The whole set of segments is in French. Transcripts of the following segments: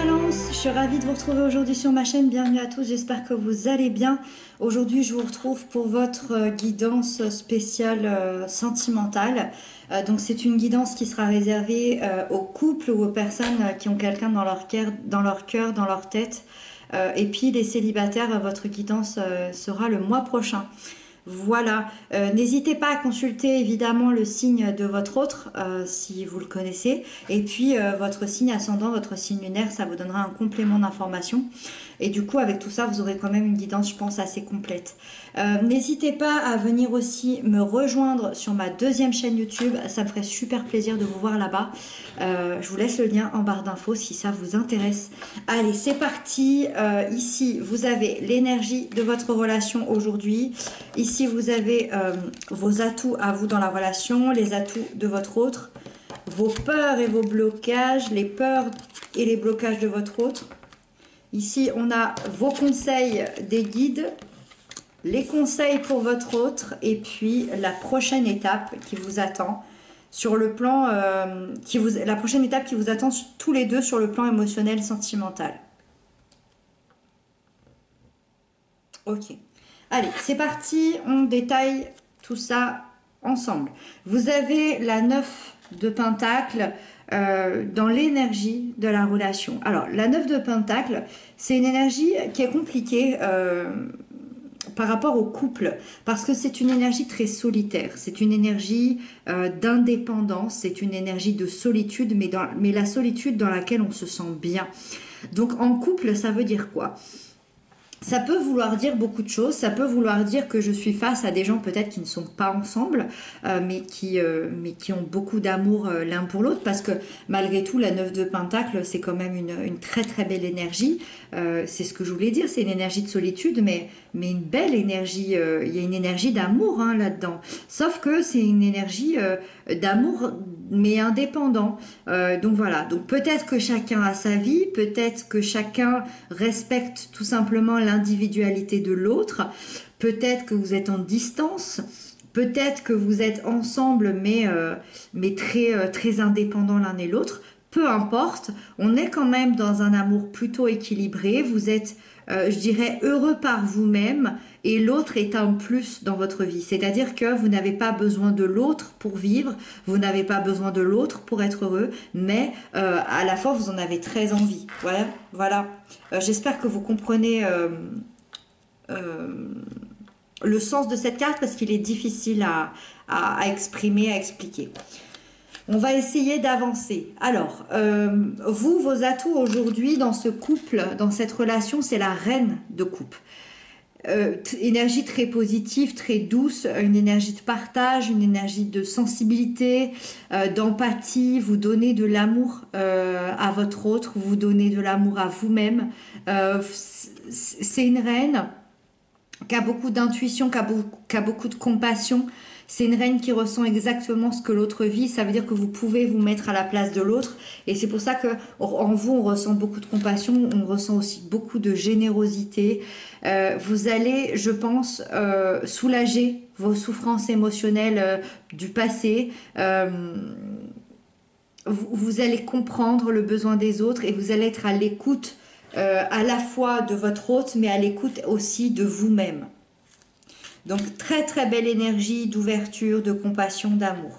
Balance, je suis ravie de vous retrouver aujourd'hui sur ma chaîne. Bienvenue à tous, j'espère que vous allez bien. Aujourd'hui, je vous retrouve pour votre guidance spéciale sentimentale. Donc, c'est une guidance qui sera réservée aux couples ou aux personnes qui ont quelqu'un dans leur cœur, dans leur tête. Et puis, les célibataires, votre guidance sera le mois prochain. Voilà, n'hésitez pas à consulter évidemment le signe de votre autre si vous le connaissez, et puis votre signe ascendant, votre signe lunaire, ça vous donnera un complément d'information. Et du coup, avec tout ça, vous aurez quand même une guidance, je pense, assez complète. N'hésitez pas à venir aussi me rejoindre sur ma deuxième chaîne YouTube, ça me ferait super plaisir de vous voir là-bas. Je vous laisse le lien en barre d'infos si ça vous intéresse. Allez, c'est parti. Ici, vous avez l'énergie de votre relation aujourd'hui. Ici, vous avez vos atouts à vous dans la relation, les atouts de votre autre, vos peurs et vos blocages, les peurs et les blocages de votre autre. Ici, on a vos conseils des guides, les conseils pour votre autre et puis la prochaine étape qui vous attend sur le plan, la prochaine étape qui vous attend tous les deux sur le plan émotionnel, sentimental. Ok. Allez, c'est parti, on détaille tout ça ensemble. Vous avez la 9 de Pentacle dans l'énergie de la relation. Alors, la 9 de Pentacle, c'est une énergie qui est compliquée par rapport au couple, parce que c'est une énergie très solitaire, c'est une énergie d'indépendance, c'est une énergie de solitude, mais la solitude dans laquelle on se sent bien. Donc, en couple, ça veut dire quoi ? Ça peut vouloir dire beaucoup de choses, ça peut vouloir dire que je suis face à des gens peut-être qui ne sont pas ensemble, mais qui ont beaucoup d'amour l'un pour l'autre, parce que malgré tout, la 9 de Pentacle, c'est quand même une très très belle énergie, c'est ce que je voulais dire, c'est une énergie de solitude, mais une belle énergie, il y a une énergie d'amour là-dedans, sauf que c'est une énergie d'amour, mais indépendant, donc voilà, donc peut-être que chacun a sa vie, peut-être que chacun respecte tout simplement l'individualité de l'autre, peut-être que vous êtes en distance, peut-être que vous êtes ensemble mais très indépendants l'un et l'autre, peu importe, on est quand même dans un amour plutôt équilibré, vous êtes je dirais heureux par vous-même et l'autre est un plus dans votre vie, c'est-à-dire que vous n'avez pas besoin de l'autre pour vivre, vous n'avez pas besoin de l'autre pour être heureux, mais à la fois vous en avez très envie. Voilà. J'espère que vous comprenez le sens de cette carte parce qu'il est difficile à exprimer, à expliquer. On va essayer d'avancer. Alors, vos atouts aujourd'hui dans ce couple, dans cette relation, c'est la reine de coupe. Énergie très positive, très douce, une énergie de partage, une énergie de sensibilité, d'empathie, vous donnez de l'amour à votre autre, vous donnez de l'amour à vous-même. C'est une reine qui a beaucoup d'intuition, qui a beaucoup de compassion. C'est une reine qui ressent exactement ce que l'autre vit. Ça veut dire que vous pouvez vous mettre à la place de l'autre. Et c'est pour ça que en vous, on ressent beaucoup de compassion. On ressent aussi beaucoup de générosité. Vous allez, je pense, soulager vos souffrances émotionnelles du passé. Vous allez comprendre le besoin des autres et vous allez être à l'écoute à la fois de votre hôte, mais à l'écoute aussi de vous-même. Donc, très très belle énergie d'ouverture, de compassion, d'amour.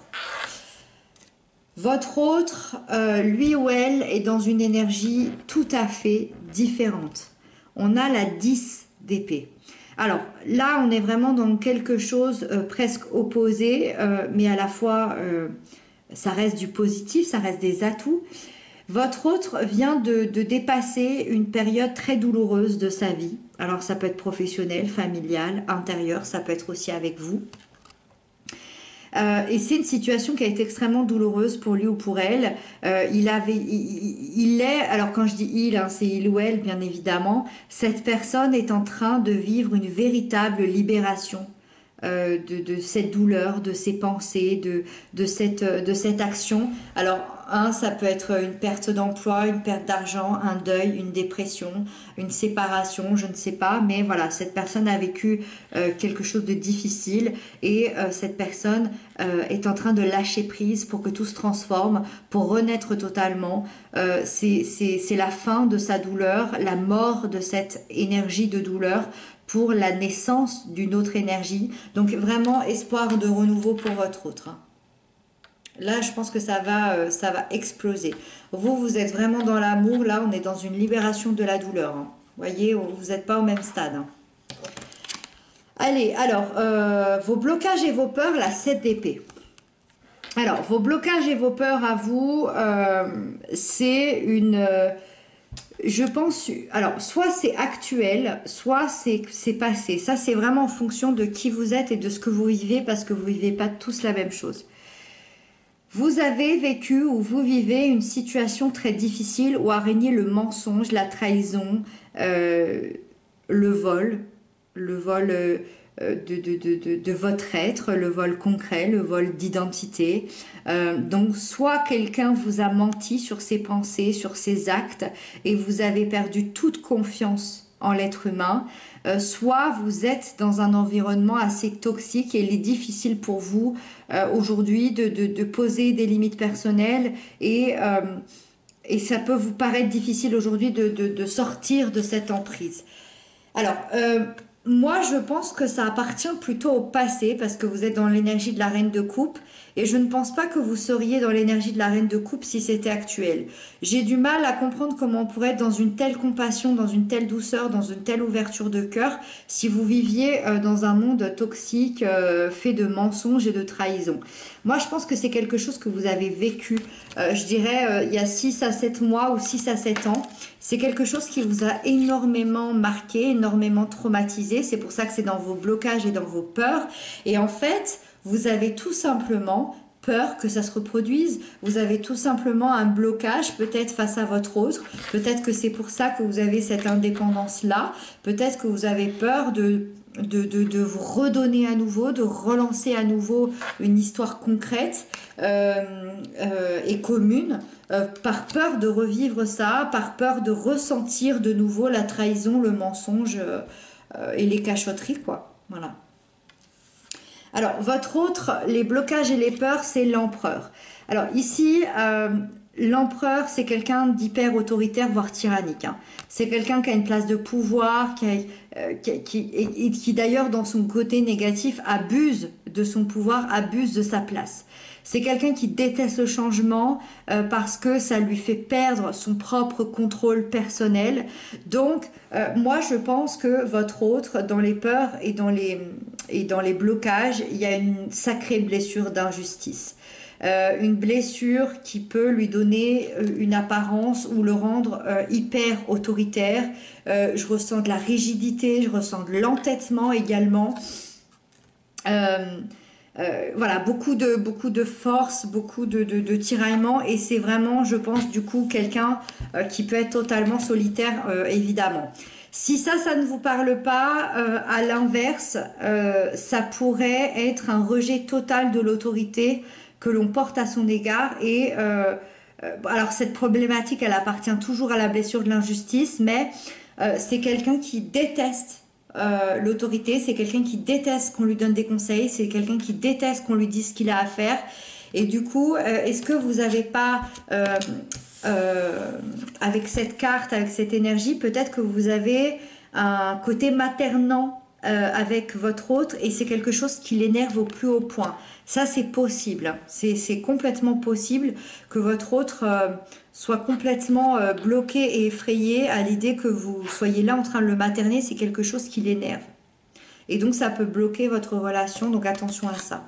Votre autre, lui ou elle, est dans une énergie tout à fait différente. On a la 10 d'épée. Alors, là, on est vraiment dans quelque chose presque opposé, mais à la fois, ça reste du positif, ça reste des atouts. Votre autre vient de dépasser une période très douloureuse de sa vie. Alors ça peut être professionnel, familial, intérieur, ça peut être aussi avec vous. Et c'est une situation qui a été extrêmement douloureuse pour lui ou pour elle. Il est, alors quand je dis il, c'est il ou elle bien évidemment, cette personne est en train de vivre une véritable libération de cette douleur, de ces pensées, de cette action. Alors Ça peut être une perte d'emploi, une perte d'argent, un deuil, une dépression, une séparation, je ne sais pas. Mais voilà, cette personne a vécu quelque chose de difficile et cette personne est en train de lâcher prise pour que tout se transforme, pour renaître totalement. C'est la fin de sa douleur, la mort de cette énergie de douleur pour la naissance d'une autre énergie. Donc vraiment espoir de renouveau pour votre autre. Là, je pense que ça va exploser. Vous, vous êtes vraiment dans l'amour. Là, on est dans une libération de la douleur. Hein. Vous voyez, vous n'êtes pas au même stade. Hein. Allez, alors, vos blocages et vos peurs, la 7 d'épée. Alors, vos blocages et vos peurs à vous, c'est une... je pense... Alors, soit c'est actuel, soit c'est passé. Ça, c'est vraiment en fonction de qui vous êtes et de ce que vous vivez, parce que vous ne vivez pas tous la même chose. Vous avez vécu ou vous vivez une situation très difficile où a régné le mensonge, la trahison, le vol de votre être, le vol concret, le vol d'identité. Donc soit quelqu'un vous a menti sur ses pensées, sur ses actes et vous avez perdu toute confiance en l'être humain, soit vous êtes dans un environnement assez toxique et il est difficile pour vous aujourd'hui de poser des limites personnelles et ça peut vous paraître difficile aujourd'hui de sortir de cette emprise. Alors, moi, je pense que ça appartient plutôt au passé parce que vous êtes dans l'énergie de la reine de coupe et je ne pense pas que vous seriez dans l'énergie de la reine de coupe si c'était actuel. J'ai du mal à comprendre comment on pourrait être dans une telle compassion, dans une telle douceur, dans une telle ouverture de cœur si vous viviez dans un monde toxique fait de mensonges et de trahison. Moi, je pense que c'est quelque chose que vous avez vécu, je dirais, il y a 6 à 7 mois ou 6 à 7 ans. C'est quelque chose qui vous a énormément marqué, énormément traumatisé. C'est pour ça que c'est dans vos blocages et dans vos peurs. Et en fait, vous avez tout simplement peur que ça se reproduise. Vous avez tout simplement un blocage, peut-être face à votre autre. Peut-être que c'est pour ça que vous avez cette indépendance-là. Peut-être que vous avez peur de vous redonner à nouveau, de relancer à nouveau une histoire concrète et commune, par peur de revivre ça, par peur de ressentir de nouveau la trahison, le mensonge et les cachotteries, quoi. Voilà. Alors, votre autre, les blocages et les peurs, c'est l'empereur. Alors ici, l'empereur, c'est quelqu'un d'hyper autoritaire, voire tyrannique. Hein. C'est quelqu'un qui a une place de pouvoir, qui d'ailleurs, dans son côté négatif, abuse de son pouvoir, abuse de sa place. C'est quelqu'un qui déteste le changement parce que ça lui fait perdre son propre contrôle personnel. Donc, moi, je pense que votre autre, dans les peurs et dans les blocages, il y a une sacrée blessure d'injustice. Une blessure qui peut lui donner une apparence ou le rendre hyper autoritaire. Je ressens de la rigidité, je ressens de l'entêtement également. Voilà, beaucoup de force, beaucoup de tiraillement et c'est vraiment, je pense, du coup, quelqu'un qui peut être totalement solitaire, évidemment. Si ça ne vous parle pas, à l'inverse, ça pourrait être un rejet total de l'autorité que l'on porte à son égard et alors cette problématique, elle appartient toujours à la blessure de l'injustice, mais c'est quelqu'un qui déteste l'autorité, c'est quelqu'un qui déteste qu'on lui donne des conseils, c'est quelqu'un qui déteste qu'on lui dise ce qu'il a à faire. Et du coup, est-ce que vous n'avez pas, avec cette carte, avec cette énergie, peut-être que vous avez un côté maternant avec votre autre et c'est quelque chose qui l'énerve au plus haut point. Ça, c'est possible. C'est complètement possible que votre autre soit complètement bloqué et effrayé à l'idée que vous soyez là en train de le materner. C'est quelque chose qui l'énerve. Et donc, ça peut bloquer votre relation. Donc, attention à ça.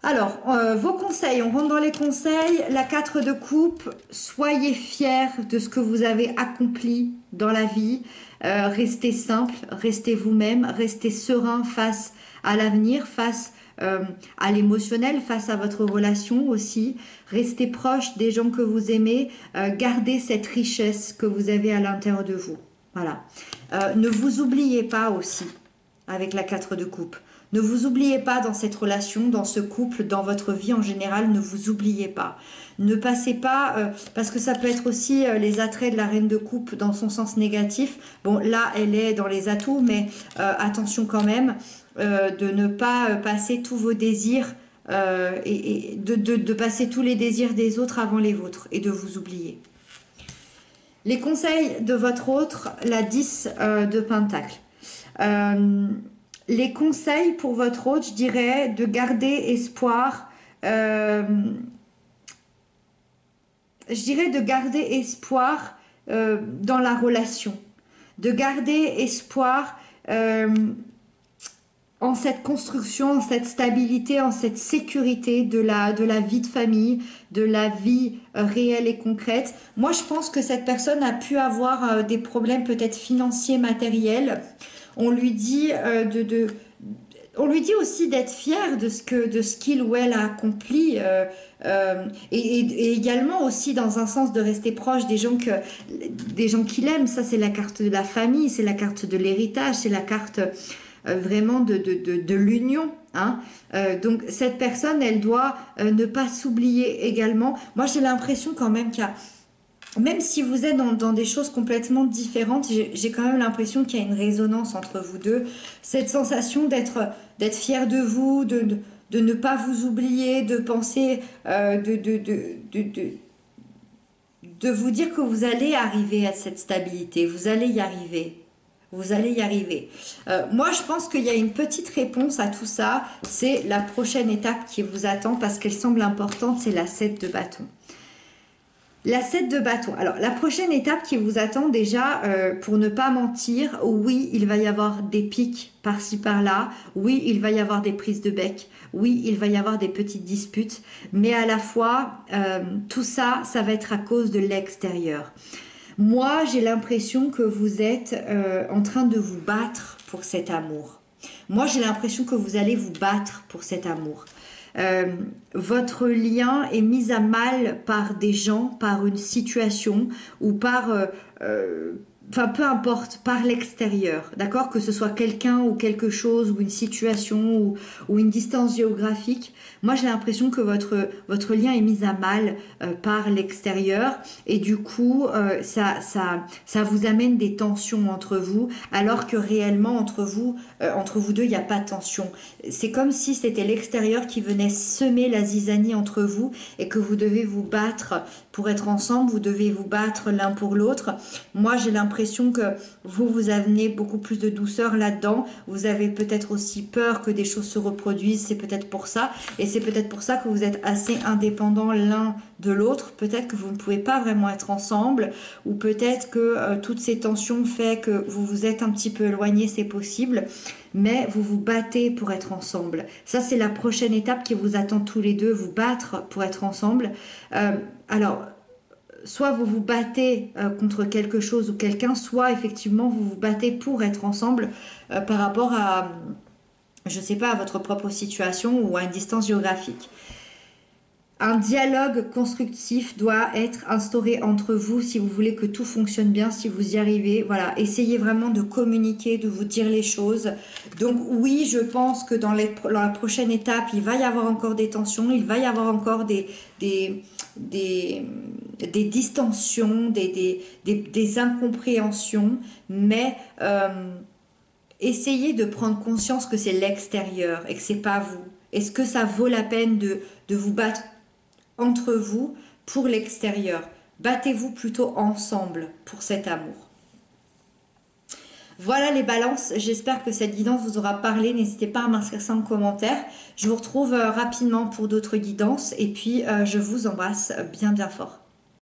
Alors, vos conseils. On rentre dans les conseils. La 4 de coupe. Soyez fiers de ce que vous avez accompli dans la vie. Restez simple. Restez vous-même. Restez serein face à l'avenir, face à l'émotionnel, face à votre relation aussi. Restez proche des gens que vous aimez. Gardez cette richesse que vous avez à l'intérieur de vous. Voilà. Ne vous oubliez pas aussi avec la 4 de coupe. Ne vous oubliez pas dans cette relation, dans ce couple, dans votre vie en général, ne vous oubliez pas. Ne passez pas, parce que ça peut être aussi les attraits de la reine de coupe dans son sens négatif. Bon, là, elle est dans les atouts, mais attention quand même de ne pas passer tous vos désirs et de passer tous les désirs des autres avant les vôtres et de vous oublier. Les conseils de votre autre, la 10 de Pentacle. Les conseils pour votre autre, je dirais de garder espoir. Je dirais de garder espoir dans la relation. De garder espoir en cette construction, en cette stabilité, en cette sécurité de la vie de famille, de la vie réelle et concrète. Moi, je pense que cette personne a pu avoir des problèmes peut-être financiers, matériels. On lui dit on lui dit aussi d'être fier de ce qu'il ou elle a accompli et également aussi dans un sens de rester proche des gens qu'il aime. Ça, c'est la carte de la famille, c'est la carte de l'héritage, c'est la carte vraiment de l'union. Hein. Donc cette personne, elle doit ne pas s'oublier également. Moi, j'ai l'impression quand même qu'il y a, même si vous êtes dans des choses complètement différentes, j'ai quand même l'impression qu'il y a une résonance entre vous deux. Cette sensation d'être fier de vous, de ne pas vous oublier, de penser, de vous dire que vous allez arriver à cette stabilité, vous allez y arriver. Vous allez y arriver. Moi, je pense qu'il y a une petite réponse à tout ça. C'est la prochaine étape qui vous attend parce qu'elle semble importante, c'est la 7 de bâton. La 7 de bâton. Alors, la prochaine étape qui vous attend déjà, pour ne pas mentir, oui, il va y avoir des pics par-ci par-là. Oui, il va y avoir des prises de bec. Oui, il va y avoir des petites disputes. Mais à la fois, tout ça, ça va être à cause de l'extérieur. Moi, j'ai l'impression que vous êtes en train de vous battre pour cet amour. Moi, j'ai l'impression que vous allez vous battre pour cet amour. Votre lien est mis à mal par des gens, par une situation ou par... enfin, peu importe, par l'extérieur, d'accord? Que ce soit quelqu'un ou quelque chose ou une situation ou une distance géographique. Moi, j'ai l'impression que votre lien est mis à mal par l'extérieur et du coup, ça vous amène des tensions entre vous alors que réellement, entre vous deux, il n'y a pas de tension. C'est comme si c'était l'extérieur qui venait semer la zizanie entre vous et que vous devez vous battre pour être ensemble, vous devez vous battre l'un pour l'autre. Moi, j'ai l'impression que vous amenez beaucoup plus de douceur là-dedans. Vous avez peut-être aussi peur que des choses se reproduisent, c'est peut-être pour ça. Et c'est peut-être pour ça que vous êtes assez indépendants l'un de l'autre. Peut-être que vous ne pouvez pas vraiment être ensemble ou peut-être que toutes ces tensions fait que vous vous êtes un petit peu éloignés, c'est possible. Mais vous vous battez pour être ensemble. Ça, c'est la prochaine étape qui vous attend tous les deux, vous battre pour être ensemble. Alors, soit vous vous battez contre quelque chose ou quelqu'un, soit effectivement vous vous battez pour être ensemble par rapport à, je sais pas, à votre propre situation ou à une distance géographique. Un dialogue constructif doit être instauré entre vous si vous voulez que tout fonctionne bien, si vous y arrivez. Voilà, essayez vraiment de communiquer, de vous dire les choses. Donc oui, je pense que dans la prochaine étape, il va y avoir encore des tensions, il va y avoir encore des distensions, des incompréhensions, mais essayez de prendre conscience que c'est l'extérieur et que c'est pas vous. Est-ce que ça vaut la peine de vous battre entre vous pour l'extérieur? Battez-vous plutôt ensemble pour cet amour. Voilà les balances, j'espère que cette guidance vous aura parlé. N'hésitez pas à m'inscrire ça en commentaire. Je vous retrouve rapidement pour d'autres guidances et puis je vous embrasse bien bien fort.